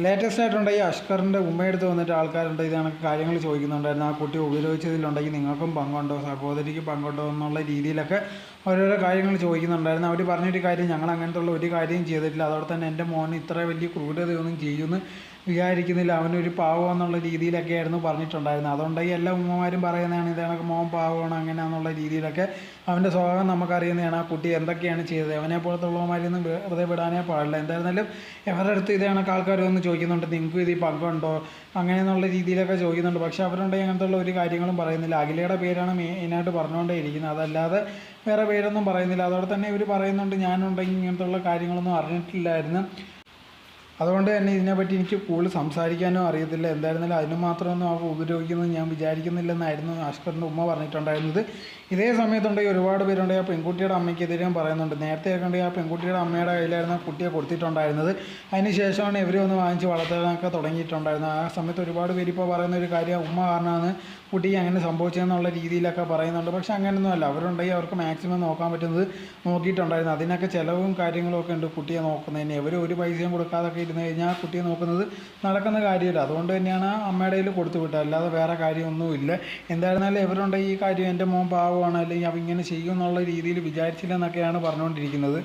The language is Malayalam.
ലേറ്റസ്റ്റ് ആയിട്ടുണ്ടെങ്കിൽ അഷ്കറിൻ്റെ ഉമ്മയെടുത്ത് വന്നിട്ട് ആൾക്കാരുണ്ട് ഇത് കണക്ക് കാര്യങ്ങൾ ചോദിക്കുന്നുണ്ടായിരുന്നു. ആ കുട്ടി ഉപദ്രവിച്ചതിലുണ്ടെങ്കിൽ നിങ്ങൾക്കും പങ്കുണ്ടോ, സഹോദരിക്ക് പങ്കുണ്ടോ എന്നുള്ള രീതിയിലൊക്കെ ഓരോരോ കാര്യങ്ങൾ ചോദിക്കുന്നുണ്ടായിരുന്നു. അവർ പറഞ്ഞൊരു കാര്യം, ഞങ്ങൾ അങ്ങനത്തെ ഉള്ള ഒരു കാര്യം ചെയ്തിട്ടില്ല, അതോടെ തന്നെ എൻ്റെ മോൻ ഇത്ര വലിയ ക്രൂരതയൊന്നും ചെയ്യുമെന്ന് വിചാരിക്കുന്നില്ല, അവനൊരു പാവം എന്നുള്ള രീതിയിലൊക്കെ ആയിരുന്നു പറഞ്ഞിട്ടുണ്ടായിരുന്നത്. അതുകൊണ്ടെങ്കിൽ എല്ലാ ഉമ്മമാരും പറയുന്നതാണ് ഇത് കണക്ക് മോൻ പാവമാണ് അങ്ങനെയാണെന്നുള്ള രീതിയിലൊക്കെ. അവൻ്റെ സ്വഭാവം നമുക്കറിയുന്നതാണ്. ആ കുട്ടി എന്തൊക്കെയാണ് ചെയ്തത്, അവനെ പോലത്തുള്ളവന്മാരൊന്നും വെറുതെ വിടാനേ പാടില്ല. എന്തായിരുന്നാലും അവരുടെ അടുത്ത് ഇത് കണക്ക് ആൾക്കാർ വന്ന് ചോദിക്കുന്നുണ്ട് നിങ്ങൾക്കും ഇതിൽ പങ്കുണ്ടോ അങ്ങനെയെന്നുള്ള രീതിയിലൊക്കെ ചോദിക്കുന്നുണ്ട്. പക്ഷേ അവരുണ്ടെങ്കിൽ അങ്ങനത്തെ ഉള്ള ഒരു കാര്യങ്ങളും പറയുന്നില്ല. അഖിലയുടെ പേരാണ് മെയിനായിട്ട് പറഞ്ഞുകൊണ്ടേ ഇരിക്കുന്നത്, അതല്ലാതെ വേറെ പേരൊന്നും പറയുന്നില്ല. അതോടെ തന്നെ ഇവർ പറയുന്നുണ്ട് ഞാനുണ്ടെങ്കിൽ ഇങ്ങനത്തെ ഉള്ള കാര്യങ്ങളൊന്നും അറിഞ്ഞിട്ടില്ലായിരുന്നു, അതുകൊണ്ട് തന്നെ ഇതിനെപ്പറ്റി എനിക്ക് കൂടുതൽ സംസാരിക്കാനും അറിയത്തില്ല. എന്തായിരുന്നാലും അതിന് മാത്രമൊന്നും അവ ഉപദ്രവിക്കുന്നത് ഞാൻ വിചാരിക്കുന്നില്ലെന്നായിരുന്നു അഷ്കറിൻ്റെ ഉമ്മ പറഞ്ഞിട്ടുണ്ടായിരുന്നത്. ഇതേ സമയത്തുണ്ടെങ്കിൽ ഒരുപാട് പേരുണ്ടെങ്കിൽ ആ പെൺകുട്ടിയുടെ അമ്മയ്ക്കെതിരെയും പറയുന്നുണ്ട്. നേരത്തെയൊക്കെ ഉണ്ടെങ്കിൽ ആ പെൺകുട്ടിയുടെ അമ്മയുടെ കയ്യിലായിരുന്നു ആ കുട്ടിയെ കൊടുത്തിട്ടുണ്ടായിരുന്നത്. അതിന് ശേഷമാണ് ഇവർ ഒന്ന് വാങ്ങിച്ച് വളർത്താനൊക്കെ തുടങ്ങിയിട്ടുണ്ടായിരുന്നത്. ആ സമയത്ത് ഒരുപാട് പേര് ഇപ്പോൾ പറയുന്ന ഒരു കാര്യം ഉമ്മ കാരണമാണ് കുട്ടിക്ക് അങ്ങനെ സംഭവിച്ചതെന്നുള്ള രീതിയിലൊക്കെ പറയുന്നുണ്ട്. പക്ഷേ അങ്ങനെയൊന്നും അല്ല, അവരുണ്ടെങ്കിൽ അവർക്ക് മാക്സിമം നോക്കാൻ പറ്റുന്നത് നോക്കിയിട്ടുണ്ടായിരുന്നു. അതിനൊക്കെ ചിലവും കാര്യങ്ങളൊക്കെ ഉണ്ട് കുട്ടിയെ നോക്കുന്നതിന്. ഇവർ ഒരു പൈസയും കൊടുക്കാതൊക്കെ ഇരുന്ന് കഴിഞ്ഞാൽ ആ കുട്ടിയെ നോക്കുന്നത് നടക്കുന്ന കാര്യമില്ല. അതുകൊണ്ട് തന്നെയാണ് അമ്മയുടെ കയ്യിൽ കൊടുത്തു വിട്ടത്, അല്ലാതെ വേറെ കാര്യമൊന്നുമില്ല. എന്തായിരുന്നാലും ഇവരുണ്ടെങ്കിൽ ഈ കാര്യം എൻ്റെ മോൻ പാവമാണ് അല്ലെങ്കിൽ അവ ഇങ്ങനെ ചെയ്യും എന്നുള്ള രീതിയിൽ വിചാരിച്ചില്ലെന്നൊക്കെയാണ് പറഞ്ഞുകൊണ്ടിരിക്കുന്നത്.